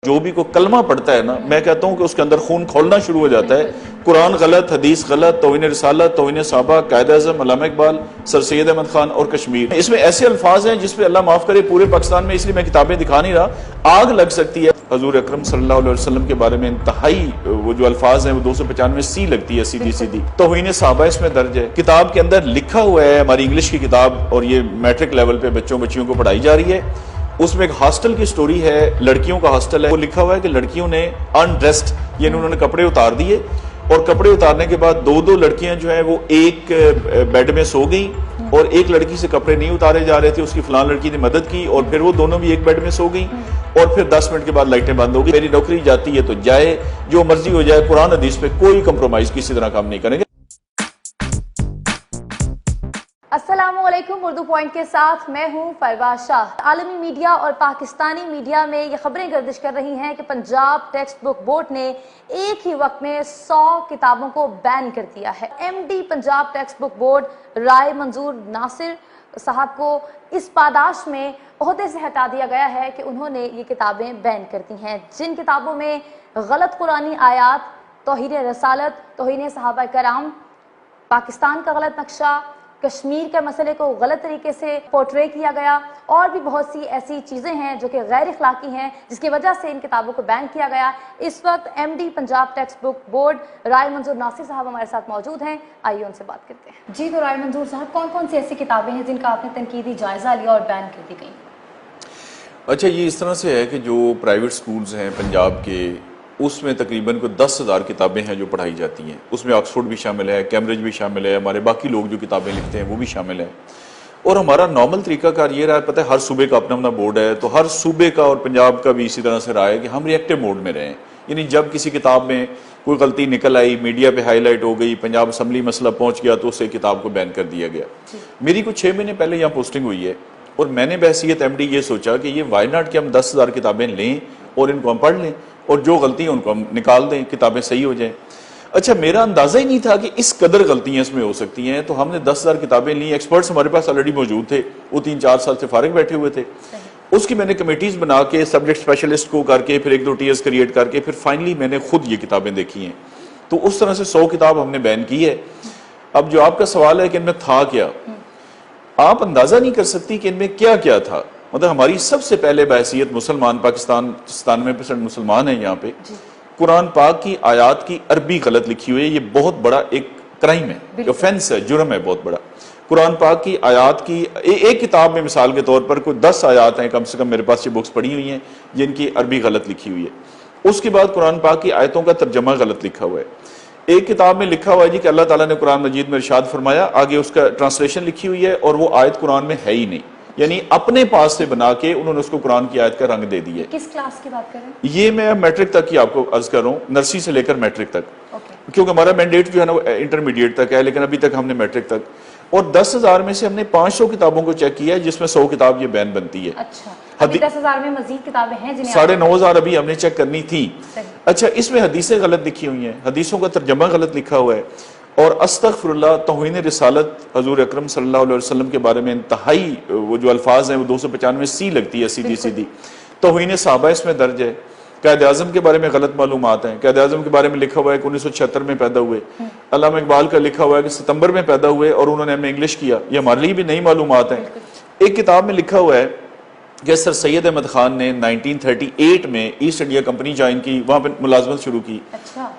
جو بھی کوئی کلمہ پڑھتا ہے نا، میں کہتا ہوں کہ اس کے اندر خون کھولنا شروع ہو جاتا ہے۔ قرآن غلط، حدیث غلط، توہین رسالت، توہین صحابہ، قائد اعظم علامہ اقبال، سر سید احمد خان اور کشمیر، اس میں ایسے الفاظ ہیں جس پہ اللہ معاف کرے پورے پاکستان میں، اس لیے میں کتابیں دکھا نہیں رہا، آگ لگ سکتی ہے۔ حضور اکرم صلی اللہ علیہ وسلم کے بارے میں انتہائی وہ جو الفاظ ہیں وہ 295 سی لگتی ہے، سیدھی سیدھی توہین صحابہ اس میں درج ہے۔ کتاب کے اندر لکھا ہوا ہے، ہماری انگلش کی کتاب، اور یہ میٹرک لیول پہ بچیوں کو پڑھائی جا رہی ہے، اس میں ایک ہاسٹل کی سٹوری ہے، لڑکیوں کا ہاسٹل ہے، وہ لکھا ہوا ہے کہ لڑکیوں نے انڈریسڈ، یعنی انہوں نے کپڑے اتار دیے، اور کپڑے اتارنے کے بعد دو لڑکیاں جو ہیں وہ ایک بیڈ میں سو گئیں، اور ایک لڑکی سے کپڑے نہیں اتارے جا رہے تھے، اس کی فلان لڑکی نے مدد کی، اور پھر وہ دونوں بھی ایک بیڈ میں سو گئیں، اور پھر 10 منٹ کے بعد لائٹیں بند ہو گئی۔ میری نوکری جاتی ہے تو جائے، جو مرضی ہو جائے، قرآن حدیث پہ کوئی کمپرومائز کسی طرح کام نہیں کریں گے۔ السلام علیکم، اردو پوائنٹ کے ساتھ میں ہوں پرواز شاہ۔ عالمی میڈیا اور پاکستانی میڈیا میں یہ خبریں گردش کر رہی ہیں کہ پنجاب ٹیکسٹ بک بورڈ نے ایک ہی وقت میں 100 کتابوں کو بین کر دیا ہے۔ M D Punjab text book board Rai Manzoor Nasir sahab کو اس پاداش میں عہدے سے ہٹا دیا گیا ہے کہ انہوں نے یہ کتابیں بین کر دی ہیں، جن کتابوں میں غلط قرآنی آیات، توہین رسالت، توہین صحابہ کرام، پاکستان کا غلط نقشہ، کشمیر کے مسئلے کو غلط طریقے سے پورٹرے کیا گیا، اور بھی بہت سی ایسی چیزیں ہیں جو کہ غیر اخلاقی ہیں، جس کی وجہ سے ان کتابوں کو بین کیا گیا۔ اس وقت M D Punjab text book board Rai Manzoor Nasir sahab ہمارے ساتھ موجود ہیں، آئیے ان سے بات کرتے ہیں۔ جی، تو رائے منظور صاحب، کون کون سی ایسی کتابیں ہیں جن کا آپ نے تنقیدی جائزہ لیا اور بین کر دی گئی؟ اچھا، یہ اس طرح سے ہے کہ جو پرائیویٹ سکولز ہیں پنجاب کے، اس میں تقریباً کوئی 10,000 کتابیں ہیں جو پڑھائی جاتی ہیں، اس میں آکسفورڈ بھی شامل ہے، کیمبرج بھی شامل ہے، ہمارے باقی لوگ جو کتابیں لکھتے ہیں وہ بھی شامل ہیں۔ اور ہمارا نارمل طریقہ کار یہ رہا ہے، پتہ ہے ہر صوبے کا اپنا اپنا بورڈ ہے، تو ہر صوبے کا اور پنجاب کا بھی اسی طرح سے رہا ہے کہ ہم ری ایکٹیو موڈ میں رہیں، یعنی جب کسی کتاب میں کوئی غلطی نکل آئی، میڈیا پہ ہائی لائٹ ہو گئی، پنجاب اسمبلی مسئلہ پہنچ گیا، تو اسے کتاب کو بین کر دیا گیا۔ میری کچھ 6 مہینے پہلے یہاں پوسٹنگ ہوئی ہے، اور میں نے بحیثیت ایم ڈی یہ سوچا کہ یہ وائی ناٹ کہ ہم 10,000 کتابیں لیں اور ان کو ہم پڑھ لیں، اور جو غلطی ہیں ان کو ہم نکال دیں، کتابیں صحیح ہو جائیں۔ اچھا، میرا اندازہ ہی نہیں تھا کہ اس قدر غلطیاں اس میں ہو سکتی ہیں، تو ہم نے 10,000 کتابیں لیں، ایکسپرٹس ہمارے پاس آلریڈی موجود تھے، وہ 3-4 سال سے فارغ بیٹھے ہوئے تھے، اس کی میں نے کمیٹیز بنا کے سبجیکٹ اسپیشلسٹ کو کر کے، پھر 1-2 ٹیئرز کریٹ کر کے، پھر فائنلی میں نے خود یہ کتابیں دیکھی ہیں، تو اس طرح سے 100 کتاب ہم نے بین کی ہے۔ اب جو آپ کا سوال ہے کہ ان میں تھا کیا، آپ اندازہ نہیں کر سکتی کہ ان میں کیا کیا تھا۔ مطلب ہماری سب سے پہلے بحیثیت مسلمان، پاکستان 97% مسلمان ہیں یہاں پہ، قرآن پاک کی آیات کی عربی غلط لکھی ہوئی ہے، یہ بہت بڑا ایک کرائم ہے، اوفینس ہے، جرم ہے بہت بڑا۔ قرآن پاک کی آیات کی ایک کتاب میں مثال کے طور پر کوئی 10 آیات ہیں کم سے کم، میرے پاس یہ بکس پڑھی ہوئی ہیں جن کی عربی غلط لکھی ہوئی ہے۔ اس کے بعد قرآن پاک کی آیتوں کا ترجمہ غلط لکھا ہوا ہے۔ ایک کتاب میں لکھا ہوا ہے جی کہ اللہ تعالیٰ نے قرآن مجید میں ارشاد فرمایا، آگے اس کا ٹرانسلیشن لکھی ہوئی ہے اور وہ آیت قرآن میں ہے ہی نہیں، یعنی اپنے پاس سے بنا کے انہوں نے اس کو قرآن کی آیت کا رنگ دے دی ہے۔ کس کلاس کی بات کر رہے ہیں؟ یہ میں میٹرک تک کی آپ کو عرض کر رہا ہوں، نرسری سے لے کر میٹرک تک، کیونکہ ہمارا مینڈیٹ جو ہے نا وہ انٹرمیڈیٹ تک ہے، لیکن ابھی تک ہم نے میٹرک تک، اور 10,000 میں سے ہم نے 500 کتابوں کو چیک کیا ہے، جس میں 100 کتاب یہ بین بنتی ہے۔ اچھا، ابھی 10,000 میں مزید کتابیں ہیں جنہیں 9,500 ابھی ہم نے چیک کرنی تھی۔ اچھا، اس میں حدیثیں غلط لکھی ہوئی ہیں، حدیثوں کا ترجمہ غلط لکھا ہوا ہے، اور استغفر اللہ، توہین رسالت، حضور اکرم صلی اللہ علیہ وسلم کے بارے میں انتہائی وہ جو الفاظ ہیں وہ 295 سی لگتی ہے، سیدھی سیدھی توہین صحابہ اس میں درج ہے۔ قائد اعظم کے بارے میں غلط معلومات ہیں، قائد اعظم کے بارے میں لکھا ہوا ہے کہ 1976 میں پیدا ہوئے، علامہ اقبال کا لکھا ہوا ہے کہ ستمبر میں پیدا ہوئے اور انہوں نے ہمیں انگلش کیا، یہ ہمارے لیے بھی نئی معلومات ہیں۔ ایک کتاب میں لکھا ہوا ہے کہ سر سید احمد خان نے 1938 میں ایسٹ انڈیا کمپنی جوائن کی، وہاں پہ ملازمت شروع کی،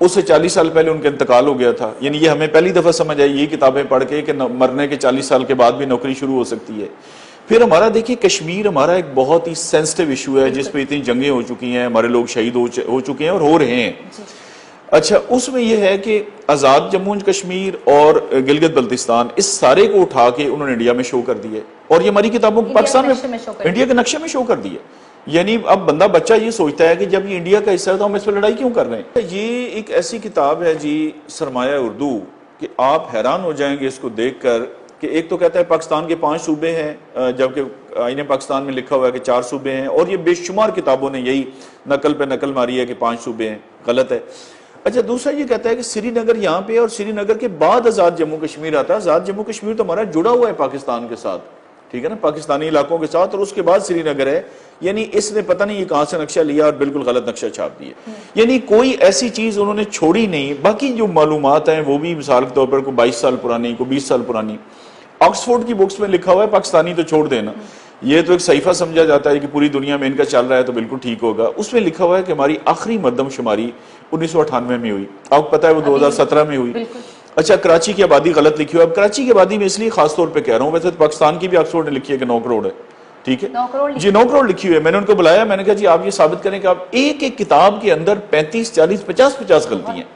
اس سے 40 سال پہلے ان کا انتقال ہو گیا تھا، یعنی یہ ہمیں پہلی دفعہ سمجھ آئی یہ کتابیں پڑھ کے کہ مرنے کے 40 سال کے بعد بھی نوکری شروع ہو سکتی ہے۔ پھر ہمارا دیکھیے کشمیر ہمارا ایک بہت ہی سینسٹیو ایشو ہے، جس پہ اتنی جنگیں ہو چکی ہیں، ہمارے لوگ شہید ہو چکے ہیں اور ہو رہے ہیں۔ اچھا، اس میں یہ ہے کہ آزاد جموں کشمیر اور گلگت بلتستان، اس سارے کو اٹھا کے انہوں نے انڈیا میں شو کر دیے، اور یہ ہماری کتابوں کو پاکستان میں انڈیا کے نقشے میں شو کر دیے۔ یعنی اب بچہ یہ سوچتا ہے کہ جب یہ انڈیا کا حصہ ہے تو ہم اس پہ لڑائی کیوں کر رہے ہیں۔ یہ ایک ایسی کتاب ہے جی، سرمایہ اردو، کہ آپ حیران ہو جائیں گے اس کو دیکھ کر، کہ ایک تو کہتا ہے پاکستان کے 5 صوبے ہیں، جبکہ آئین پاکستان میں لکھا ہوا ہے کہ 4 صوبے ہیں، اور یہ بے شمار کتابوں نے یہی نقل پہ نقل ماری ہے کہ 5 صوبے ہیں، غلط ہے۔ اچھا، دوسرا یہ کہتا ہے کہ سری نگر یہاں پہ، اور سری نگر کے بعد آزاد جموں کشمیر آتا ہے۔ آزاد جموں کشمیر تو ہمارا جڑا ہوا ہے پاکستان کے ساتھ، ٹھیک ہے نا, پاکستانی علاقوں کے ساتھ, اور اس کے بعد سری نگر ہے. یعنی اس نے پتہ نہیں یہ کہاں سے نقشہ لیا اور بالکل غلط نقشہ چھاپ دیا. یعنی کوئی ایسی چیز انہوں نے چھوڑی نہیں. باقی جو معلومات ہیں وہ بھی مثال کے طور پر کوئی 22 سال پرانی, کوئی 20 سال پرانی. آکسفورڈ کی بکس میں لکھا ہوا ہے پاکستانی تو چھوڑ دینا, یہ تو ایک صحیفہ سمجھا جاتا ہے کہ پوری دنیا میں ان کا چل رہا ہے تو بالکل ٹھیک ہوگا. اس میں لکھا ہوا ہے کہ ہماری آخری مردم شماری 1998 میں ہوئی, آپ کو پتہ ہے وہ 2017 میں ہوئی. اچھا, کراچی کی آبادی غلط لکھی ہوئی. اب کراچی کی آبادی میں اس لیے خاص طور پہ کہہ رہا ہوں, ویسے پاکستان کی بھی آکسفورڈ نے لکھی ہے کہ 9 کروڑ ہے, ٹھیک ہے جی 9 کروڑ لکھی ہوئی ہے. میں نے ان کو بلایا, میں نے کہا جی آپ یہ ثابت کریں کہ آپ ایک ایک کتاب کے اندر 35 40 50 غلطی ہیں.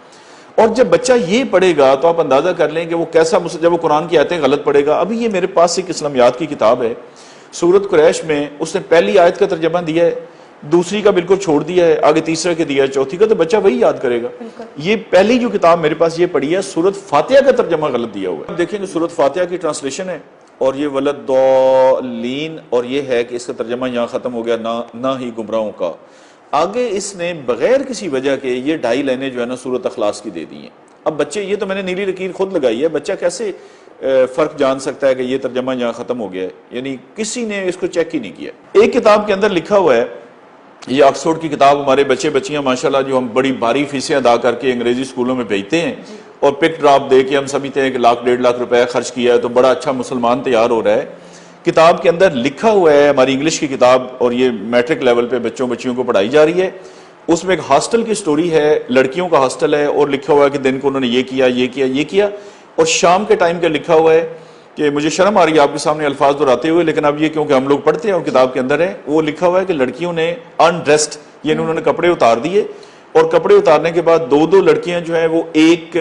اور جب بچہ یہ پڑھے گا تو آپ اندازہ کر لیں کہ وہ کیسا, جب وہ قرآن کی آیتیں غلط پڑھے گا. ابھی یہ میرے پاس ایک اسلامیات کی کتاب ہے, سورۃ قریش میں اس نے پہلی آیت کا ترجمہ دیا ہے, دوسری کا بالکل چھوڑ دیا ہے, آگے تیسرے کے دیا ہے, چوتھی کا, تو بچہ وہی یاد کرے گا. یہ پہلی جو کتاب میرے پاس یہ پڑھی ہے, سورۃ فاتحہ کا ترجمہ غلط دیا ہوا ہے. اب دیکھیں کہ سورۃ فاتحہ کی ٹرانسلیشن ہے اور یہ ولدالضالین, اور یہ ہے کہ اس کا ترجمہ یہاں ختم ہو گیا, نہ ہی گمراہوں کا. آگے اس نے بغیر کسی وجہ کے یہ 2.5 لائنیں جو ہے نا سورۃ اخلاص کی دے دی ہیں. اب بچے, یہ تو میں نے نیلی لکیر خود لگائی ہے, بچہ کیسے فرق جان سکتا ہے کہ یہ ترجمہ یہاں ختم ہو گیا ہے؟ یعنی کسی نے اس کو چیک ہی نہیں کیا. ایک کتاب کے اندر لکھا ہوا ہے, یہ آکسفورڈ کی کتاب, ہمارے بچے بچیاں ماشاءاللہ جو ہم بڑی بھاری فیسیں ادا کر کے انگریزی اسکولوں میں بھیجتے ہیں اور پک ڈراپ دے کے ہم سمجھتے ہیں کہ 1 1.5 لاکھ روپے خرچ کیا ہے تو بڑا اچھا مسلمان تیار ہو رہا ہے. کتاب کے اندر لکھا ہوا ہے, ہماری انگلش کی کتاب, اور یہ میٹرک لیول پہ بچیوں کو پڑھائی جا رہی ہے. اس میں ایک ہاسٹل کی سٹوری ہے, لڑکیوں کا ہاسٹل ہے, اور لکھا ہوا ہے کہ دن کو انہوں نے یہ کیا, اور شام کے ٹائم کا لکھا ہوا ہے کہ مجھے شرم آ رہی ہے آپ کے سامنے الفاظ دہراتے ہوئے, لیکن اب یہ کیونکہ ہم لوگ پڑھتے ہیں اور کتاب کے اندر ہے, وہ لکھا ہوا ہے کہ لڑکیوں نے انڈریسڈ, یعنی انہوں نے کپڑے اتار دیے, اور کپڑے اتارنے کے بعد 2 لڑکیاں جو ہیں وہ ایک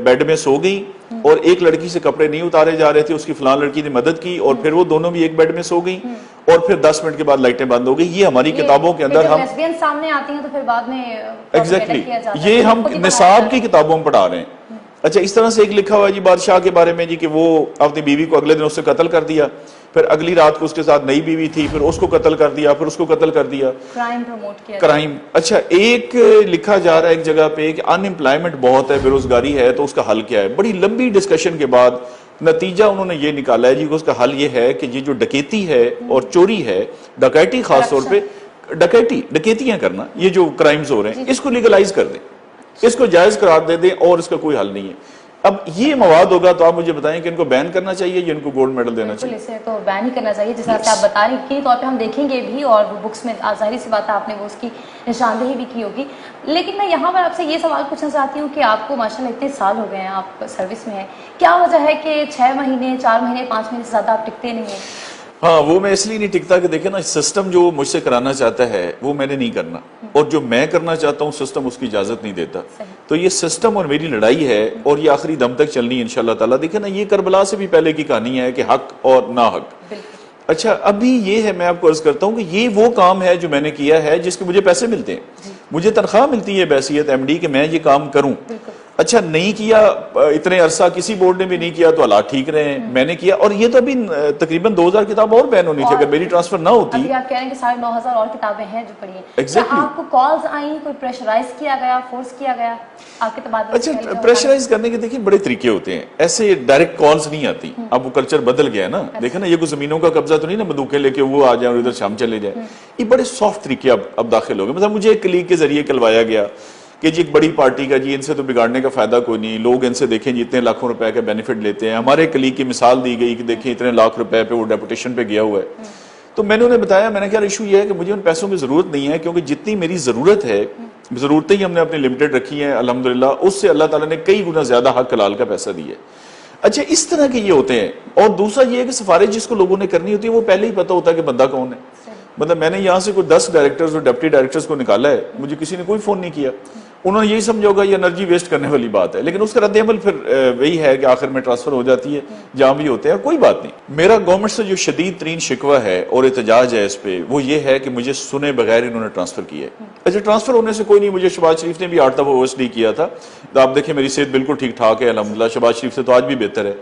بیڈ میں سو گئیں, اور ایک لڑکی سے کپڑے نہیں اتارے جا رہے تھے, اس کی فلان لڑکی نے مدد کی, اور پھر وہ دونوں بھی ایک بیڈ میں سو گئیں, اور پھر 10 منٹ کے بعد لائٹیں بند ہو گئی. یہ ہماری کتابوں کے اندر ہم سامنے آتی ہیں تو پھر بعد میں ایگزیکٹلی یہ ہم نصاب کی کتابوں میں پڑھا رہے ہیں. اچھا, اس طرح سے ایک لکھا ہوا ہے جی بادشاہ کے بارے میں, جی کہ وہ اپنی بیوی کو اگلے دن اس سے قتل کر دیا, پھر اگلی رات کو اس کے ساتھ نئی بیوی تھی, پھر اس کو قتل کر دیا, پھر اس کو قتل کر دیا, کرائم. اچھا, ایک لکھا جا رہا ہے ایک جگہ پہ کہ ان امپلائمنٹ بہت ہے, بے روزگاری ہے, تو اس کا حل کیا ہے. بڑی لمبی ڈسکشن کے بعد نتیجہ انہوں نے یہ نکالا ہے جی کہ اس کا حل یہ ہے کہ یہ جو ڈکیتی ہے اور چوری ہے, ڈکیتی خاص طور پہ ڈکیتیاں کرنا, یہ جو کرائمز ہو رہے ہیں اس کو لیگلائز کر دیں, اس کو جائز قرار دے دیں, اور اس کا کوئی حل نہیں ہے. اب یہ مواد ہوگا تو آپ مجھے بتائیں کہ ان کو بین کرنا چاہیے یا ان کو گولڈ میڈل دینا چاہیے؟ اسے تو بین ہی کرنا چاہیے, جس طرح سے آپ بتا رہی ہیں, طور پہ ہم دیکھیں گے بھی, اور وہ بکس میں ظاہری سی بات ہے آپ نے وہ اس کی نشاندہی بھی کی ہوگی. لیکن میں یہاں پر آپ سے یہ سوال پوچھنا چاہتی ہوں کہ آپ کو ماشاءاللہ اتنے سال ہو گئے ہیں, آپ سروس میں ہیں, کیا وجہ ہے کہ 6 مہینے 4 مہینے 5 مہینے سے زیادہ آپ ٹکتے نہیں ہیں؟ ہاں, وہ میں اس لیے نہیں ٹکتا کہ دیکھیں نا, سسٹم جو مجھ سے کرانا چاہتا ہے وہ میں نے نہیں کرنا, اور جو میں کرنا چاہتا ہوں سسٹم اس کی اجازت نہیں دیتا. تو یہ سسٹم اور میری لڑائی ہے, اور یہ آخری دم تک چلنی ہے انشاءاللہ تعالیٰ. دیکھیں نا, یہ کربلا سے بھی پہلے کی کہانی ہے کہ حق اور نا حق. اچھا, ابھی یہ ہے, میں آپ کو عرض کرتا ہوں کہ یہ وہ کام ہے جو میں نے کیا ہے جس کے مجھے پیسے ملتے ہیں, مجھے تنخواہ ملتی ہے بحیثیت ایم ڈی کہ میں یہ کام کروں. اچھا, نہیں کیا اتنے عرصہ, کسی بورڈ نے بھی نہیں کیا, تو حالات ٹھیک رہے ہیں, میں نے کیا. اور یہ تو ابھی تقریباً 2000 کتاب اور بین ہونی تھی اگر میری ٹرانسفر نہ ہوتی. ابھی آپ کہہ رہے ہیں کہ 9,500 اور کتابیں ہیں جو پڑھی ہیں. کیا آپ کو کالز آئیں, کوئی پریشرائز کیا گیا, فورس کیا گیا آپ کے تبادلے؟ اچھا, پریشرائز کرنے کے دیکھیں بڑے طریقے ہوتے ہیں, ایسے ڈائریکٹ کالز نہیں آتی. اب وہ کلچر بدل گیا نا, دیکھیں نا, یہ کوئی زمینوں کا قبضہ تو نہیں نا, بندوقیں لے کے وہ آ جائیں اور ادھر شام چلے جائیں. یہ بڑے سافٹ طریقے اب داخل ہو گئے. مثلا مجھے ایک کلیگ کے ذریعے کلوایا گیا کہ جی ایک بڑی پارٹی کا, جی ان سے تو بگاڑنے کا فائدہ کوئی نہیں, لوگ ان سے دیکھیں جی اتنے لاکھوں روپے کا بینیفٹ لیتے ہیں. ہمارے کلیگ کی مثال دی گئی کہ دیکھیں اتنے لاکھ روپے پہ وہ ڈیپوٹیشن پہ گیا ہوا ہے. تو میں نے انہیں بتایا, میں نے کہا ایشو یہ ہے کہ مجھے ان پیسوں کی ضرورت نہیں ہے, کیونکہ جتنی میری ضرورت ہے, ضرورتیں ہی ہم نے اپنی لمیٹڈ رکھی ہیں الحمدللہ, اس سے اللہ تعالیٰ نے کئی گنا زیادہ حق حلال کا پیسہ دیا ہے. اچھا, اس طرح کے یہ ہوتے ہیں. اور دوسرا یہ ہے کہ سفارش جس کو لوگوں نے کرنی ہوتی ہے وہ پہلے ہی پتہ ہوتا ہے کہ بندہ کون ہے. مطلب میں نے یہاں سے کوئی 10 ڈائریکٹرز اور ڈپٹی ڈائریکٹرز کو نکالا ہے, مجھے کسی نے کوئی فون نہیں کیا. انہوں نے یہی سمجھا ہوگا یہ انرجی ویسٹ کرنے والی بات ہے, لیکن اس کا رد عمل پھر وہی ہے کہ آخر میں ٹرانسفر ہو جاتی ہے جہاں بھی ہوتے ہیں. کوئی بات نہیں. میرا گورنمنٹ سے جو شدید ترین شکوہ ہے اور احتجاج ہے اس پہ, وہ یہ ہے کہ مجھے سنے بغیر انہوں نے ٹرانسفر کیا ہے. اچھا, ٹرانسفر ہونے سے کوئی نہیں, مجھے شہباز شریف نے بھی 8 دفعہ OSD کیا تھا. تو آپ دیکھیں میری صحت بالکل ٹھیک ٹھاک ہے الحمدللہ, شہباز شریف سے تو آج بھی بہتر ہے.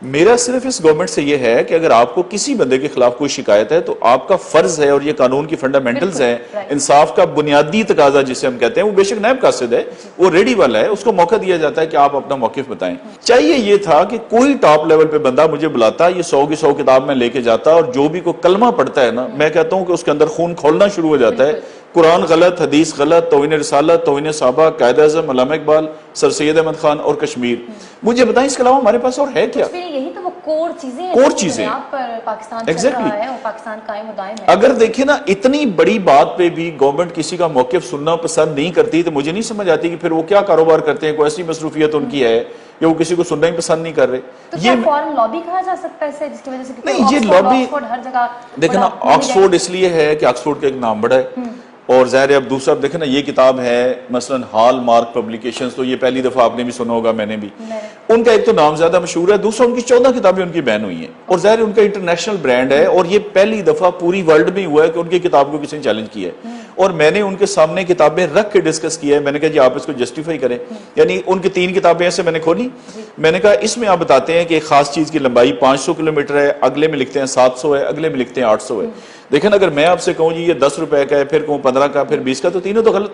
میرا صرف اس گورنمنٹ سے یہ ہے کہ اگر آپ کو کسی بندے کے خلاف کوئی شکایت ہے تو آپ کا فرض ہے، اور یہ قانون کی فنڈامنٹلز ہیں، انصاف کا بنیادی تقاضا جسے ہم کہتے ہیں، وہ بے شک نیب قاصد ہے، وہ ریڈی والا ہے، اس کو موقع دیا جاتا ہے کہ آپ اپنا موقف بتائیں۔ چاہیے یہ تھا کہ کوئی ٹاپ لیول پہ بندہ مجھے بلاتا، یہ 100 کی 100 کتاب میں لے کے جاتا، اور جو بھی کوئی کلمہ پڑھتا ہے نا، میں کہتا ہوں کہ اس کے اندر خون کھولنا شروع ہو جاتا ہے۔ قرآن غلط، حدیث غلط، توہین رسالت، توہین صحابہ، قائد اعظم علامہ اقبال، سر سید احمد خان اور کشمیر۔ مجھے بتائیں اس کے علاوہ ہمارے پاس اور ہے کیا؟ یہی تو وہ کور چیزیں ہیں، کور چیزیں پر پاکستان چل رہا ہے اور پاکستان قائم و دائم ہے۔ اگر دیکھیں نا، اتنی بڑی بات پہ بھی گورنمنٹ کسی کا موقف سننا پسند نہیں کرتی، تو مجھے نہیں سمجھ آتی کہ پھر وہ کیا کاروبار کرتے ہیں، کوئی ایسی مصروفیت ان کی ہے یا وہ کسی کو سننا ہی پسند نہیں کر رہے۔ تو کیا فورن لابی کہا جا سکتا ہے اسے، جس کی وجہ سے نہیں، یہ لابی ہر جگہ دیکھیں نا، آکسفورڈ اس لیے ہے کہ آکسفورڈ کا ایک نام بڑا ہے، اور ظاہر ہے اب دوسرا دیکھیں نا، یہ کتاب ہے مثلا ہال مارک پبلیکیشنز، تو یہ پہلی دفعہ آپ نے بھی سنا ہوگا، میں نے بھی، ان کا ایک تو نام زیادہ مشہور ہے، دوسرا ان کی 14 کتابیں ان کی بین ہوئی ہیں، اور ظاہر ہے ان کا انٹرنیشنل برانڈ ہے، اور یہ پہلی دفعہ پوری ورلڈ میں ہوا ہے کہ ان کی کتاب کو کسی نے چیلنج کیا ہے، اور میں نے ان کے سامنے کتابیں رکھ کے ڈسکس کیا ہے۔ میں نے کہا جی آپ اس کو جسٹیفائی کریں، یعنی ان کی 3 کتابیں ایسے میں نے کھولی، میں نے کہا اس میں آپ بتاتے ہیں کہ ایک خاص چیز کی لمبائی 500 کلومیٹر ہے، اگلے میں لکھتے ہیں 700 ہے، اگلے میں لکھتے ہیں 800 ہے۔ دیکھیں نا، اگر میں آپ سے کہوں جی یہ 10 روپے کا ہے، پھر کہوں 15 کا، پھر 20 کا، تو تینوں تو غلط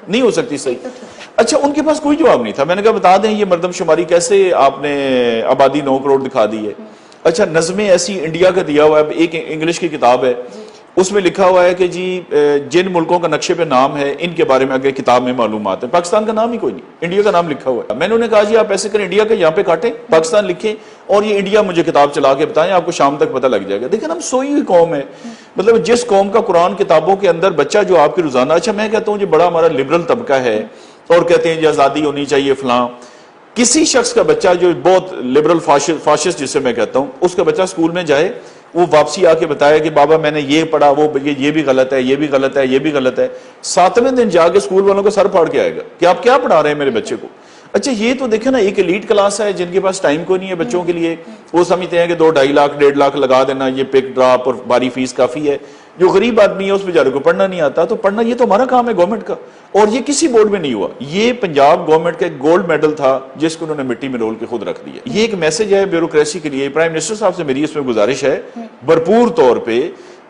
نہیں ہو سکتی صحیح۔ اچھا، ان کے پاس کوئی جواب نہیں تھا۔ میں نے کہا بتا دیں یہ مردم شماری کیسے آپ نے آبادی 9 کروڑ دکھا دی ہے؟ اچھا، نظمیں ایسی انڈیا کا دیا ہوا ہے، ایک انگلش کی کتاب ہے، اس میں لکھا ہوا ہے کہ جی جن ملکوں کا نقشے پہ نام ہے ان کے بارے میں اگر کتاب میں معلومات ہیں، پاکستان کا نام ہی کوئی نہیں، انڈیا کا نام لکھا ہوا ہے۔ میں نے انہیں کہا جی آپ ایسے کریں، انڈیا کا یہاں پہ کاٹیں، پاکستان لکھیں، اور یہ انڈیا مجھے کتاب چلا کے بتائیں، آپ کو شام تک پتہ لگ جائے گا۔ دیکھیں ہم سوئی ہوئی قوم ہے، مطلب جس قوم کا قرآن کتابوں کے اندر بچہ جو آپ کی روزانہ، اچھا میں کہتا ہوں جی بڑا ہمارا لبرل طبقہ ہے، اور کہتے ہیں جی آزادی ہونی چاہیے فلاں، کسی شخص کا بچہ جو بہت لبرل فاشسٹ جسے میں کہتا ہوں، اس کا بچہ اسکول میں جائے، وہ واپسی آ کے بتایا کہ بابا میں نے یہ پڑھا، وہ یہ بھی غلط ہے، یہ بھی غلط ہے، یہ بھی غلط ہے، 7ویں دن جا کے اسکول والوں کو سر پھاڑ کے آئے گا کہ آپ کیا پڑھا رہے ہیں میرے بچے کو۔ اچھا، یہ تو دیکھیں نا، ایک ایلیٹ کلاس ہے جن کے پاس ٹائم کو نہیں ہے بچوں کے لیے، وہ سمجھتے ہیں کہ 2-2.5 لاکھ 1.5 لاکھ لگا دینا، یہ پک ڈراپ اور باری فیس کافی ہے۔ جو غریب آدمی ہے اس بیچارے کو پڑھنا نہیں آتا، تو پڑھنا یہ تو ہمارا کام ہے گورنمنٹ کا، اور یہ کسی بورڈ میں نہیں ہوا۔ یہ پنجاب گورنمنٹ کا ایک گولڈ میڈل تھا جس کو انہوں نے مٹی میں رول کے خود رکھ دیا۔ یہ ایک میسج ہے بیوروکریسی کے لیے۔ پرائم منسٹر صاحب سے میری اس میں گزارش ہے بھرپور طور پہ،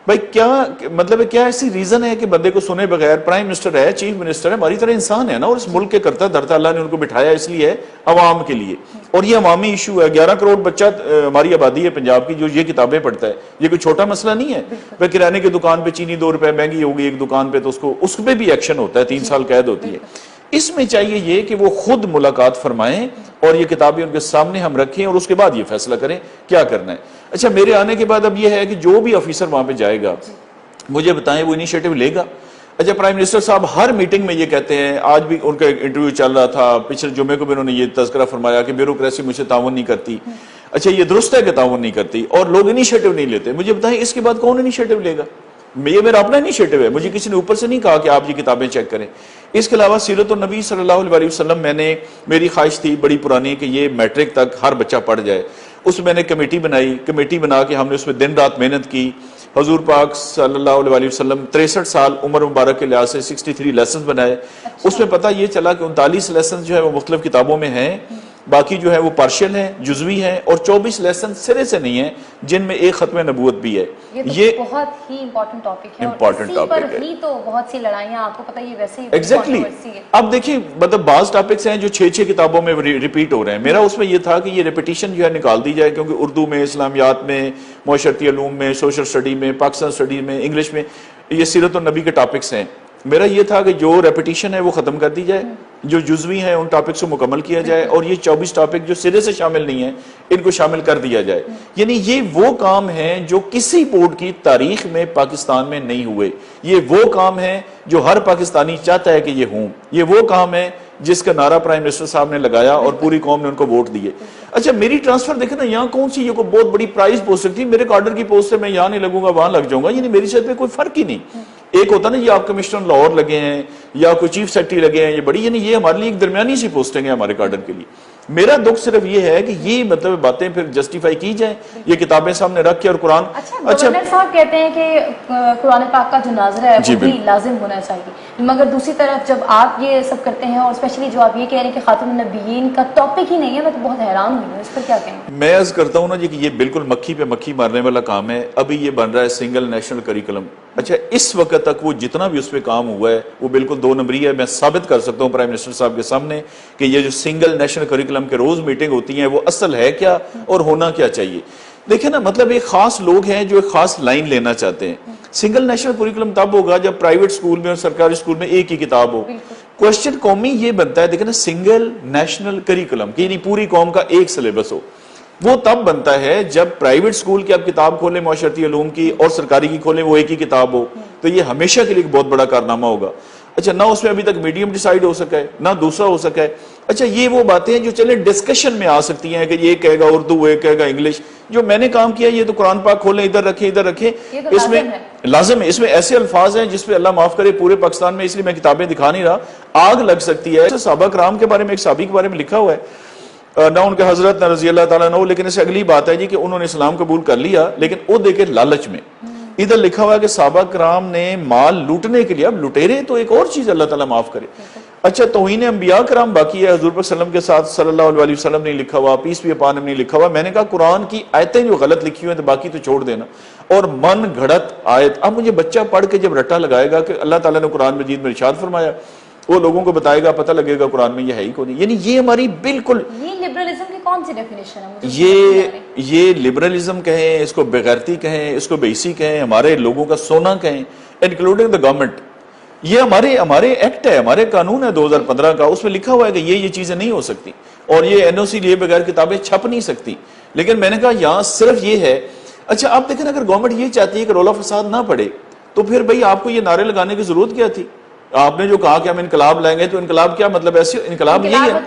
بھائی کیا مطلب ہے، کیا ایسی ریزن ہے کہ بندے کو سنے بغیر، پرائم منسٹر ہے، چیف منسٹر ہے، ہماری طرح انسان ہے نا، اور اس ملک کے کرتا دھرتا اللہ نے ان کو بٹھایا اس لیے ہے عوام کے لیے، اور یہ عوامی ایشو ہے۔ 11 کروڑ بچہ ہماری آبادی ہے پنجاب کی جو یہ کتابیں پڑھتا ہے، یہ کوئی چھوٹا مسئلہ نہیں ہے۔ بھائی کرانے کی دکان پہ چینی 2 روپے مہنگی ہوگی ایک دکان پہ، تو اس پہ بھی ایکشن ہوتا ہے، 3 سال قید ہوتی ہے۔ اس میں چاہیے یہ کہ وہ خود ملاقات فرمائیں اور یہ کتابیں ان کے سامنے ہم رکھیں، اور اس کے بعد یہ فیصلہ کریں کیا کرنا ہے۔ اچھا، میرے آنے کے بعد اب یہ ہے کہ جو بھی آفیسر وہاں پہ جائے گا مجھے بتائیں وہ انیشیٹو لے گا۔ اچھا، پرائم منسٹر صاحب ہر میٹنگ میں یہ کہتے ہیں، آج بھی ان کا انٹرویو چل رہا تھا، پچھلے جمعے کو بھی انہوں نے یہ تذکرہ فرمایا کہ بیوروکریسی مجھ سے تعاون نہیں کرتی۔ اچھا، یہ درست ہے کہ تعاون نہیں کرتی، اور لوگ انیشیٹو نہیں لیتے۔ مجھے بتائیں اس کے بعد کون انیشیٹو لے گا؟ یہ میرا اپنا انیشیٹو ہے، مجھے کسی نے اوپر سے نہیں کہا کہ آپ یہ کتابیں چیک کریں۔ اس کے علاوہ سیرت النبی صلی اللہ علیہ وسلم، میری خواہش تھی بڑی پرانی کہ یہ میٹرک تک ہر بچہ پڑھ جائے۔ اس میں نے کمیٹی بنائی، کمیٹی بنا کے ہم نے اس میں دن رات محنت کی۔ حضور پاک صلی اللہ علیہ وسلم 63 سال عمر مبارک کے لحاظ سے 63 لیسنز بنائے۔ اس میں پتہ یہ چلا کہ 39 لیسنز جو ہے وہ مختلف کتابوں میں ہیں، باقی جو ہے وہ پارشل ہیں، جزوی ہیں، اور 24 لیسن سرے سے نہیں ہیں جن میں ایک ختم نبوت بھی ہے۔ یہ بہت ہی امپورٹنٹ ٹاپک ہے، اور اسی پر ہی تو بہت سی لڑائیاں آپ کو پتہ یہ ویسے ہی ایگزیکٹلی۔ اب دیکھیں مطلب بعض ٹاپکس ہیں جو 6 کتابوں میں ریپیٹ ہو رہے ہیں۔ میرا اس میں یہ تھا کہ یہ ریپیٹیشن جو ہے نکال دی جائے، کیونکہ اردو میں، اسلامیات میں، معاشرتی علوم میں، سوشل اسٹڈی میں، پاکستان اسٹڈی میں، انگلش میں یہ سیرت النبی کے ٹاپکس ہیں۔ میرا یہ تھا کہ جو ریپیٹیشن ہے وہ ختم کر دی جائے، جو جزوی ہیں ان ٹاپکس کو مکمل کیا جائے، اور یہ 24 ٹاپک جو سرے سے شامل نہیں ہیں ان کو شامل کر دیا جائے۔ یعنی یہ وہ کام ہیں جو کسی بورڈ کی تاریخ میں پاکستان میں نہیں ہوئے، یہ وہ کام ہیں جو ہر پاکستانی چاہتا ہے کہ یہ ہوں، یہ وہ کام ہے جس کا نعرہ پرائم منسٹر صاحب نے لگایا اور پوری قوم نے ان کو ووٹ دیے۔ اچھا، میری ٹرانسفر دیکھیں نا، یہاں کون سی یہ کوئی بہت بڑی پرائز پوسٹ تھی، میرے کارڈر کی پوسٹ سے میں یہاں نہیں لگوں گا وہاں لگ جاؤں گا، یعنی میری صحت پہ کوئی فرق ہی نہیں۔ ایک ہوتا نا یہ آپ کمشنر لاہور لگے ہیں یا کوئی چیف سیکرٹری لگے ہیں، یہ بڑی، یعنی یہ ہمارے لیے ایک درمیانی سی پوسٹنگ ہے ہمارے کارڈر کے لیے۔ میرا دکھ صرف یہ ہے کہ یہ مطلب باتیں پھر جسٹیفائی کی جائیں، یہ کتابیں سامنے رکھ کے اور قرآن گورنر صاحب کہتے ہیں کہ قرآن پاک کا جو ناظرہ ہے وہ بھی لازم ہونا چاہیے، مگر دوسری طرف جب آپ یہ سب کرتے ہیں اور اسپیشلی جو آپ یہ کہہ رہے ہیں کہ خاتون النبیین کا ٹاپک ہی نہیں ہے، میں تو بہت حیران ہوئی ہوں، اس پر کیا کہیں؟ میں عرض کرتا ہوں نا جی کہ یہ بالکل مکھی پہ مکھی مارنے والا کام ہے. ابھی یہ بن رہا ہے سنگل نیشنل کریکولم. اچھا اس وقت تک وہ جتنا بھی اس پہ کام ہوا ہے وہ بالکل 2 نمبری ہے. میں ثابت کر سکتا ہوں پرائم منسٹر صاحب کے سامنے کہ یہ جو سنگل نیشنل کریکولم کے روز میٹنگ ہوتی ہیں وہ اصل ہے کیا اور ہونا کیا چاہیے. دیکھیں نا مطلب ایک خاص لوگ ہیں جو ایک خاص لائن لینا چاہتے ہیں. سنگل نیشنل کریکولم تب ہوگا جب پرائیویٹ سکول میں اور سرکاری سکول میں ایک ہی کتاب ہو. کوشچن قومی یہ بنتا ہے دیکھیں نا سنگل نیشنل کریکولم یعنی پوری قوم کا ایک سلیبس ہو. وہ تب بنتا ہے جب پرائیویٹ سکول کی آپ کتاب کھولیں معاشرتی علوم کی اور سرکاری کی کھولیں وہ ایک ہی کتاب ہو. تو یہ ہمیشہ کے لیے ایک بہت بڑا کارنامہ ہوگا. اچھا نہ اس میں ابھی تک میڈیم ڈیسائیڈ ہو سکا ہے نہ دوسرا ہو سکا ہے. اچھا یہ وہ باتیں ہیں جو چلیں ڈسکشن میں آ سکتی ہیں کہ یہ کہے گا اردو یہ کہے گا انگلش. جو میں نے کام کیا یہ تو قرآن پاک کھولیں ادھر رکھیں اس میں لازم ہے. اس میں ایسے الفاظ ہیں جس پہ اللہ معاف کرے پورے پاکستان میں اس لیے میں کتابیں دکھا نہیں رہا آگ لگ سکتی ہے. صحابہ کرام کے بارے میں ایک صحابی کے بارے میں لکھا ہوا ہے نہ ان کے حضرت نہ رضی اللہ تعالیٰ عنہ لیکن اس سے اگلی بات ہے جی کہ انہوں نے اسلام قبول کر لیا لیکن وہ دیکھے لالچ میں. ادھر لکھا ہوا ہے کہ صحابہ کرام نے مال لوٹنے کے لیے اب لٹیرے تو ایک اور چیز اللہ تعالیٰ معاف کرے. اچھا توہین انبیاء کرام باقی ہے حضور پر وسلم کے ساتھ صلی اللہ علیہ وسلم نہیں لکھا ہوا پیس بھی اپان نہیں لکھا ہوا. میں نے کہا قرآن کی آیتیں جو غلط لکھی ہوئی ہیں تو باقی تو چھوڑ دینا. اور من گھڑت آیت اب مجھے بچہ پڑھ کے جب رٹا لگائے گا کہ اللہ تعالیٰ نے قرآن مجید میں ارشاد فرمایا وہ لوگوں کو بتائے گا پتہ لگے گا قرآن میں یہ ہے ہی کون. یعنی یہ ہماری بالکل یہ لبرلزم کی کون سی ڈیفینیشن ہے؟ یہ لبرلزم کہیں اس کو بغیرتی کہیں اس کو بیسی کہیں ہمارے لوگوں کا سونا کہیں انکلوڈنگ دا گورنمنٹ. یہ ہمارے ایکٹ ہے ہمارے قانون ہے 2015 کا اس میں لکھا ہوا ہے کہ یہ چیزیں نہیں ہو سکتی اور یہ این او سی لیے بغیر کتابیں چھپ نہیں سکتی. لیکن میں نے کہا یہاں صرف یہ ہے. اچھا آپ دیکھیں اگر گورنمنٹ یہ چاہتی ہے کہ رولا فساد نہ پڑے تو پھر بھائی آپ کو یہ نعرے لگانے کی ضرورت کیا تھی؟ آپ نے جو کہا کہ ہم انقلاب لائیں گے تو انقلاب کیا مطلب ایسے انقلاب یہی ہے.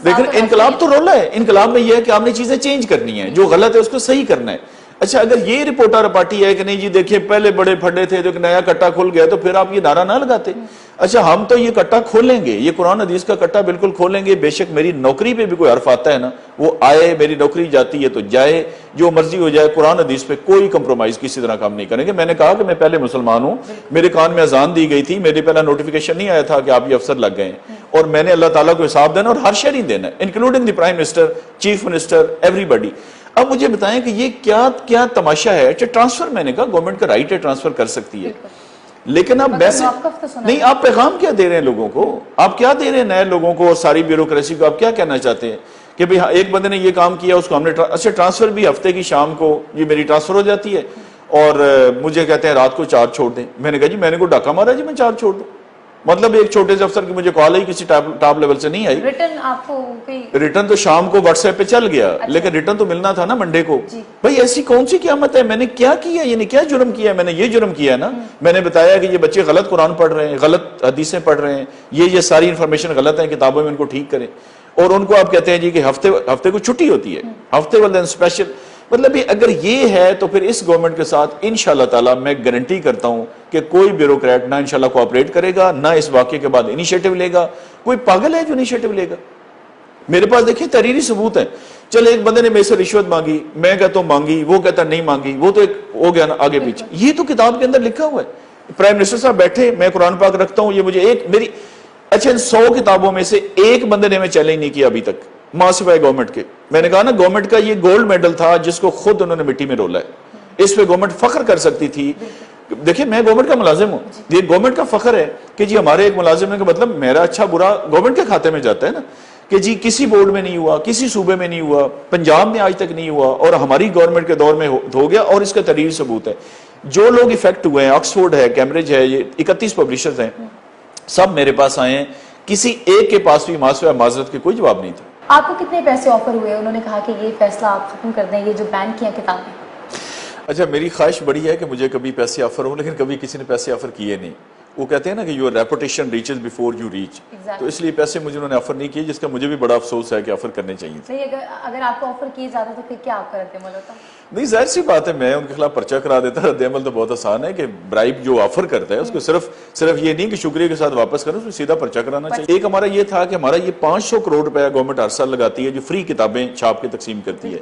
لیکن انقلاب تو رولا ہے. انقلاب میں یہ ہے کہ آپ نے چیزیں چینج کرنی ہیں جو غلط ہے اس کو صحیح کرنا ہے. اچھا اگر یہ رپورٹا رپاٹی ہے کہ نہیں جی دیکھیں پہلے بڑے پھڈے تھے تو ایک نیا کٹا کھل گیا تو پھر آپ یہ نعرہ نہ لگاتے. اچھا ہم تو یہ کٹا کھولیں گے یہ قرآن حدیث کا کٹا بالکل کھولیں گے. بے شک میری نوکری پہ بھی کوئی حرف آتا ہے نا وہ آئے میری نوکری جاتی ہے تو جائے جو مرضی ہو جائے قرآن حدیث پہ کوئی کمپرومائز کسی طرح کام نہیں کریں گے. میں نے کہا کہ میں پہلے مسلمان ہوں میرے کان میں اذان دی گئی تھی میرے پہلا نوٹیفیکیشن نہیں آیا تھا کہ آپ یہ افسر لگ گئے ہیں اور میں نے اللہ تعالیٰ کو حساب دینا اور ہر شہری دینا including the prime minister chief minister everybody. اب مجھے بتائیں کہ یہ کیا تماشا ہے. اچھا ٹرانسفر میں نے کہا گورنمنٹ کا رائٹ ہے ٹرانسفر کر سکتی ہے لیکن اب ویسے نہیں آپ پیغام کیا دے رہے ہیں لوگوں کو آپ کیا دے رہے ہیں نئے لوگوں کو اور ساری بیوروکریسی کو آپ کیا کہنا چاہتے ہیں کہ بھئی ایک بندے نے یہ کام کیا اس کو ہم نے اچھا ٹرانسفر بھی ہفتے کی شام کو یہ میری ٹرانسفر ہو جاتی ہے اور مجھے کہتے ہیں رات کو چارج چھوڑ دیں. میں نے کہا جی میں نے کوئی ڈاکہ مارا جی میں چارج چھوڑ دوں. مطلب ایک چھوٹے سے افسر کی مجھے کال آئی کسی ٹاپ لیول سے نہیں آئی. ریٹرن تو شام کو واٹس ایپ پہ چل گیا لیکن ریٹرن تو ملنا تھا نا منڈے کو. بھائی ایسی کون سی قیامت ہے میں نے کیا کیا یعنی کیا جرم کیا ہے میں نے یہ جرم کیا ہے نا میں نے بتایا کہ یہ بچے غلط قرآن پڑھ رہے ہیں غلط حدیثیں پڑھ رہے ہیں یہ ساری انفارمیشن غلط ہے کتابوں میں ان کو ٹھیک کریں اور ان کو آپ کہتے ہیں جی کہ ہفتے کو چھٹی ہوتی ہے ہفتے والے دن اسپیشل. مطلب اگر یہ ہے تو پھر اس گورنمنٹ کے ساتھ انشاءاللہ تعالی میں گارنٹی کرتا ہوں کہ کوئی بیوروکریٹ نہ انشاءاللہ کوآپریٹ کرے گا نہ اس واقعے کے بعد انیشیٹو لے گا. کوئی پاگل ہے جو انیشیٹو لے گا؟ میرے پاس دیکھیں تحریری ثبوت ہے. چلے ایک بندے نے میرے سے رشوت مانگی میں کہتا ہوں مانگی وہ کہتا نہیں مانگی وہ تو ایک ہو گیا نا آگے پیچھے. یہ تو کتاب کے اندر لکھا ہوا ہے. پرائم منسٹر صاحب بیٹھے میں قرآن پاک رکھتا ہوں یہ مجھے ایک میری اچھا ان 100 کتابوں میں سے ایک بندے نے میں چیلنج نہیں کیا ابھی تک ماں سوائے گورنمنٹ کے. میں نے کہا نا گورنمنٹ کا یہ گولڈ میڈل تھا جس کو خود انہوں نے مٹی میں رولا ہے. اس پہ گورنمنٹ فخر کر سکتی تھی. دیکھیں میں گورنمنٹ کا ملازم ہوں یہ گورنمنٹ کا فخر ہے کہ جی ہمارے ایک ملازم ہے کہ مطلب میرا اچھا برا گورنمنٹ کے کھاتے میں جاتا ہے نا کہ جی کسی بورڈ میں نہیں ہوا کسی صوبے میں نہیں ہوا پنجاب میں آج تک نہیں ہوا اور ہماری گورنمنٹ کے دور میں ہو گیا اور اس کا تحریری ثبوت ہے. جو لوگ افیکٹ ہوئے ہیں آکسفورڈ ہے کیمبرج ہے یہ 31 پبلشرز ہیں سب میرے پاس آئے ہیں کسی ایک کے پاس بھی ماسوائے معذرت کے کوئی جواب نہیں تھا. آپ کو کتنے پیسے آفر ہوئے؟ انہوں نے کہا کہ یہ فیصلہ آپ ختم کر دیں یہ جو بین کیا کتابیں. اچھا میری خواہش بڑی ہے کہ مجھے کبھی پیسے آفر ہوں لیکن کبھی کسی نے پیسے آفر کیے نہیں وہ کہتے ہیں نا کہ your reputation reaches before you reach, تو اس لیے پیسے مجھے انہوں نے آفر نہیں کیے، جس کا مجھے بھی بڑا افسوس ہے کہ آفر کرنے چاہیے تھے۔ نہیں، اگر آپ کو آفر کیے جاتے تو پھر کیا آپ کا رد عمل ہوتا؟ نہیں، ظاہر سی بات ہے میں ان کے خلاف پرچہ کرا دیتا۔ رد عمل تو بہت آسان ہے کہ برائب جو آفر کرتا ہے اس کو صرف یہ نہیں کہ شکریہ کے ساتھ واپس کریں، اس کو سیدھا پرچہ کرانا چاہیے۔ ایک ہمارا یہ تھا کہ ہمارا یہ 500 کروڑ روپیہ گورنمنٹ ہر سال لگاتی ہے جو فری کتابیں چھاپ کے تقسیم کرتی ہے۔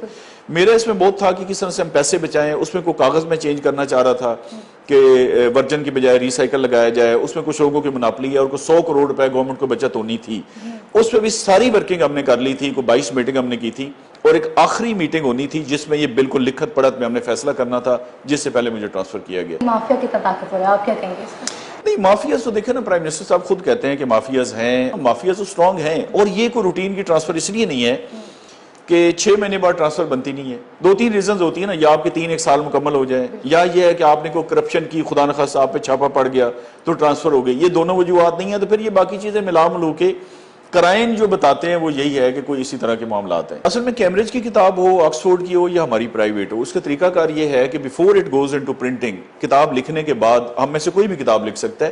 میرا اس میں بہت تھا کہ کس طرح سے ہم پیسے بچائیں، اس میں کوئی کاغذ میں چینج کرنا چاہ رہا تھا کہ ورجن کی بجائے ریسائیکل لگایا جائے، اس میں کچھ لوگوں کی مناپلی ہے اور کوئی 100 کروڑ روپے گورنمنٹ کو بچت ہونی تھی، اس پہ بھی ساری ورکنگ ہم نے کر لی تھی، کوئی 22 میٹنگ ہم نے کی تھی، اور ایک آخری میٹنگ ہونی تھی جس میں یہ بالکل لکھت پڑھت میں ہم نے فیصلہ کرنا تھا، جس سے پہلے مجھے ٹرانسفر کیا گیا۔ مافیا کتنا طاقتور ہے، آپ کیا کہیں گے اس پر؟ نہیں، مافیاز تو دیکھیں نا، پرائم منسٹر صاحب خود کہتے ہیں کہ مافیاز ہیں، مافیاز تو سٹرونگ ہیں، اور یہ کوئی روٹین کی ٹرانسفر اس لیے نہیں ہے کہ 6 مہینے بعد ٹرانسفر بنتی نہیں ہے۔ 2-3 ریزنز ہوتی ہیں نا، یا آپ کے 3 سال مکمل ہو جائیں، یا یہ ہے کہ آپ نے کوئی کرپشن کی، خدا نخواستہ آپ پہ چھاپا پڑ گیا تو ٹرانسفر ہو گئی۔ یہ دونوں وجوہات نہیں ہیں تو پھر یہ باقی چیزیں ملا ملو کے کرائن جو بتاتے ہیں وہ یہی ہے کہ کوئی اسی طرح کے معاملات ہیں۔ اصل میں کیمبرج کی کتاب ہو، آکسفورڈ کی ہو یا ہماری پرائیویٹ ہو، اس کا طریقہ کار یہ ہے کہ before it goes into printing, کتاب لکھنے کے بعد ہم میں سے کوئی بھی کتاب لکھ سکتا ہے،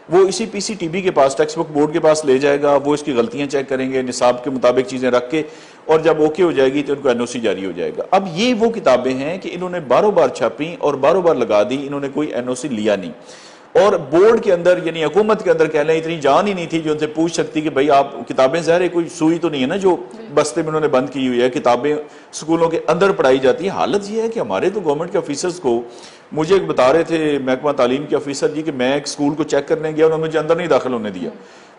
وہ اسی پی سی ٹی بی کے پاس، ٹیکسٹ بک بورڈ کے پاس لے جائے گا، وہ اس کی غلطیاں چیک کریں گے، نصاب کے مطابق چیزیں رکھ کے، اور جب اوکے ہو جائے گی تو ان کو این او سی جاری ہو جائے گا۔ اب یہ وہ کتابیں ہیں کہ انہوں نے باروں بار چھاپی اور باروں بار لگا دی، انہوں نے کوئی این او سی لیا نہیں، اور بورڈ کے اندر یعنی حکومت کے اندر کہہ لیں اتنی جان ہی نہیں تھی جو ان سے پوچھ سکتی کہ بھائی آپ کتابیں، ظاہر ہے کوئی سوئی تو نہیں ہے نا جو بستے میں انہوں نے بند کی ہوئی ہے، کتابیں سکولوں کے اندر پڑھائی جاتی ہیں۔ حالت یہ ہے کہ ہمارے تو گورنمنٹ کے آفیسرز کو، مجھے بتا رہے تھے محکمہ تعلیم کے آفیسر جی کہ میں ایک سکول کو چیک کرنے گیا، انہوں نے مجھے اندر نہیں داخل ہونے دیا،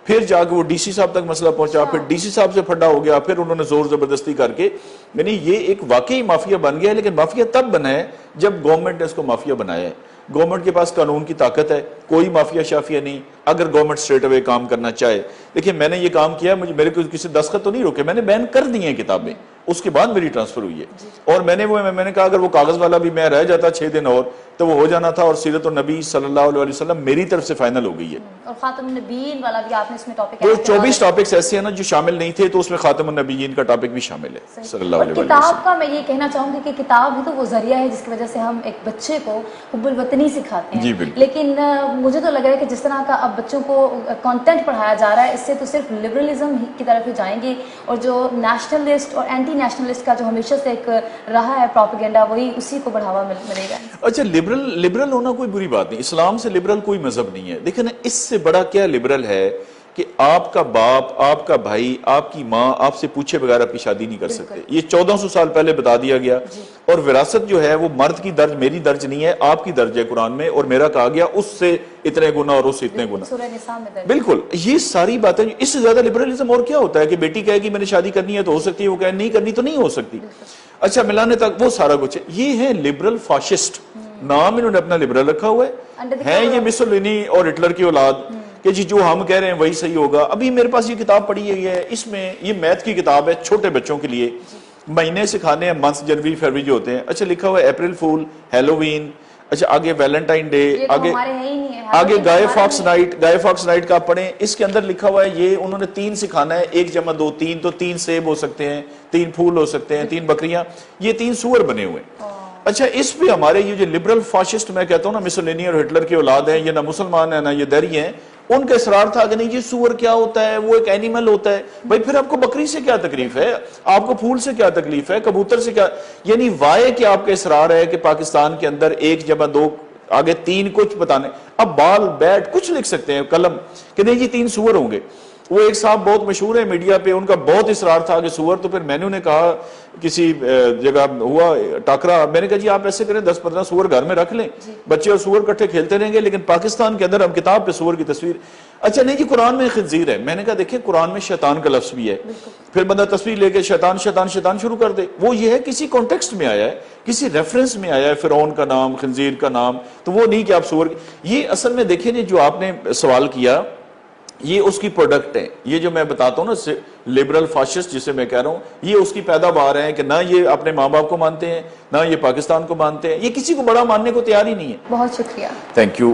پھر جا کے وہ ڈی سی صاحب تک مسئلہ پہنچا، پھر ڈی سی صاحب سے پھڈا ہو گیا، پھر انہوں نے زور زبردستی کر کے، یعنی یہ ایک واقعی مافیا بن گیا ہے، لیکن مافیا تب بنا ہے جب گورنمنٹ نے اس کو مافیا بنایا ہے۔ گورنمنٹ کے پاس قانون کی طاقت ہے، کوئی مافیا شافیا نہیں، اگر گورنمنٹ اسٹریٹ اوے کام کرنا چاہے۔ دیکھیں میں نے یہ کام کیا، میرے کو کسی دستخط تو نہیں روکے، میں نے بین کر دی ہیں کتابیں، اس کے بعد میری ٹرانسفر ہوئی ہے، اور میں نے کہا اگر وہ کاغذ والا بھی میں رہ جاتا 6 دن اور تو وہ ہو جانا تھا، اور سیرت النبی صلی اللہ علیہ وسلم میری طرف سے فائنل ہو گئی ہے۔ اور خاتم النبیین والا بھی آپ نے اس میں ٹاپک تو 24 ٹاپکس ایسے ہیں نا جو شامل نہیں تھے، تو اس میں خاتم النبیین کا ٹاپک بھی شامل ہے صلی اللہ علیہ وسلم۔ کتاب کا میں یہ کہنا چاہوں گی کہ کتاب ہی تو وہ ذریعہ ہے جس کی وجہ سے ہم ایک بچے کو حب الوطنی سکھاتے ہیں، لیکن مجھے تو لگ رہا ہے کہ جس طرح کا اب بچوں کو کانٹینٹ پڑھایا جا رہا ہے، اس سے تو صرف لبرلزم کی طرف ہی جائیں گے، اور جو نیشنلسٹ اور اینٹی نیشنلسٹ کا جو ہمیشہ سے ایک رہا ہے پروپیگنڈا، وہی اسی کو بڑھاوا ملے گا۔ اچھا، لبرل ہونا کوئی بری بات نہیں، اسلام سے لبرل کوئی مذہب نہیں ہے، دیکھیں نا اس سے بڑا کیا لبرل ہے کہ آپ کا باپ، آپ کا بھائی، آپ کی ماں آپ سے پوچھے بغیر آپ کی شادی نہیں کر سکتے، یہ 1400 سال پہلے بتا دیا گیا، اور وراثت جو ہے وہ مرد کی درج میری درج نہیں ہے، آپ کی درج ہے قرآن میں، اور میرا کہا گیا اس سے اتنے گنا اور اس سے اتنے گنا، سورہ نساء میں درج۔ بالکل یہ ساری باتیں، اس سے زیادہ لبرلزم اور کیا ہوتا ہے کہ بیٹی کہے گی میں نے شادی کرنی ہے تو ہو سکتی ہے، وہ کہے نہیں کرنی تو نہیں ہو سکتی، اچھا ملانے تک وہ سارا کچھ ہے۔ یہ ہے لبرل فاشسٹ، نام انہوں نے اپنا لبرل رکھا ہوا ہے یہ مسولینی اور ہٹلر کی اولاد کہ جی جو ہم کہہ رہے ہیں وہی صحیح ہوگا۔ ابھی میرے پاس یہ کتاب پڑھی ہوئی ہے، اس میں یہ میتھ کی کتاب ہے چھوٹے بچوں کے لیے، مہینے سکھانے ہیں، منتھ جنوری فروری جو ہوتے ہیں، اچھا لکھا ہوا ہے اپریل فول، ہیلووین، اچھا آگے ویلنٹائن ڈے، آگے گائے فاکس نائٹ کا آپ پڑھیں، اس کے اندر لکھا ہوا ہے یہ انہوں نے 3 سکھانا ہے، 1 جمع 2 3، تو 3 سیب ہو سکتے ہیں، 3 پھول ہو سکتے ہیں، 3 بکریاں، یہ 3 سور بنے ہوئے ہیں۔ اچھا اس پہ ہمارے یہ جو لبرل فاشسٹ میں کہتا ہوں نا مسولینی اور ہٹلر کی اولاد ہیں، یہ نہ مسلمان ہیں نہ یہ دہری ہیں، ان کا اصرار تھا کہ نہیں یہ سور کیا ہوتا ہے، وہ ایک اینیمل ہوتا ہے، بھائی پھر آپ کو بکری سے کیا تکلیف ہے، آپ کو پھول سے کیا تکلیف ہے، کبوتر سے کیا، یعنی وائے کہ آپ کا اصرار ہے کہ پاکستان کے اندر 1 جمع 2 آگے 3 کچھ بتانے، اب بال بیٹ کچھ لکھ سکتے ہیں قلم کہ نہیں جی 3 سور ہوں گے۔ وہ ایک صاحب بہت مشہور ہے میڈیا پہ، ان کا بہت اصرار تھا کہ سور، تو پھر میں نے انہیں کہا کسی جگہ ہوا ٹاکرا، میں نے کہا جی آپ ایسے کریں 10-15 سور گھر میں رکھ لیں، بچے اور سور کٹھے کھیلتے رہیں گے، لیکن پاکستان کے اندر ہم کتاب پہ سور کی تصویر، اچھا نہیں جی قرآن میں خنزیر ہے، میں نے کہا دیکھیں قرآن میں شیطان کا لفظ بھی ہے، پھر بندہ تصویر لے کے شیطان شیطان شیطان شروع کر دے، وہ یہ ہے کسی کانٹیکسٹ میں آیا ہے، کسی ریفرنس میں آیا ہے، فرعون کا نام، خنزیر کا نام، تو وہ نہیں کہ آپ سور، یہ اصل میں دیکھیں جو آپ نے سوال کیا یہ اس کی پروڈکٹ ہے، یہ جو میں بتاتا ہوں نا لبرل فاشسٹ جسے میں کہہ رہا ہوں، یہ اس کی پیداوار ہیں کہ نہ یہ اپنے ماں باپ کو مانتے ہیں، نہ یہ پاکستان کو مانتے ہیں، یہ کسی کو بڑا ماننے کو تیار ہی نہیں ہے۔ بہت شکریہ، تھینک یو۔